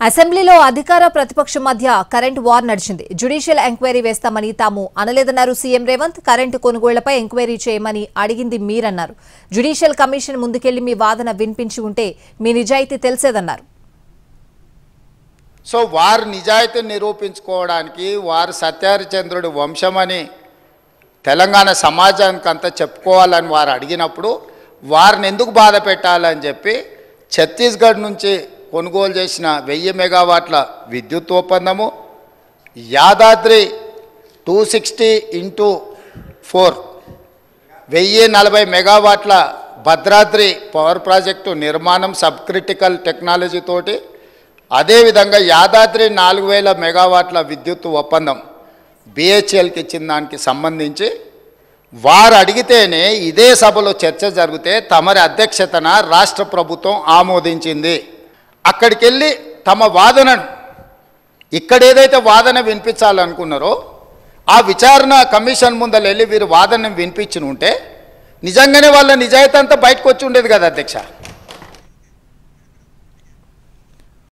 అసెంబ్లీలో అధికార ప్రతిపక్షం మధ్య కరెంట్ వార్ నడిచింది. జ్యుడిషియల్ ఎంక్వైరీ వేస్తామని తాము అనలేదన్నారు సీఎం రేవంత్. కరెంటు కొనుగోళ్లపై ఎంక్వైరీ చేయమని అడిగింది మీరన్నారు. జ్యుడిషియల్ కమిషన్ ముందుకెళ్లి మీ వాదన వినిపించి ఉంటే మీ నిజాయితీ తెలిసేదన్నారు. సో వారు నిజాయితీ నిరూపించుకోవడానికి వారు సత్యహరిచంద్రుడి వంశమని తెలంగాణ సమాజానికి అంతా చెప్పుకోవాలని వారు అడిగినప్పుడు వారిని ఎందుకు బాధ పెట్టాలని చెప్పి ఛత్తీస్గఢ్ నుంచి కొనుగోలు చేసిన 1000 మెగావాట్ల విద్యుత్ ఒప్పందము, యాదాద్రి 260x4 1040 మెగావాట్ల భద్రాద్రి పవర్ ప్రాజెక్టు నిర్మాణం సబ్ క్రిటికల్ టెక్నాలజీ తోటి, అదేవిధంగా యాదాద్రి 4000 మెగావాట్ల విద్యుత్ ఒప్పందం బిహెచ్ఎల్కి ఇచ్చిన దానికి సంబంధించి వారు అడిగితేనే ఇదే సభలో చర్చ జరిగితే తమరి అధ్యక్షతన రాష్ట్ర ప్రభుత్వం ఆమోదించింది. అక్కడికి వెళ్ళి తమ వాదనను ఇక్కడ ఏదైతే వాదన వినిపించాలనుకున్నారో ఆ విచారణ కమిషన్ ముందర వెళ్ళి వీరు వాదన వినిపించి ఉంటే నిజంగానే వాళ్ళ నిజాయితీ అంతా బయటకు వచ్చి ఉండేది కదా అధ్యక్ష.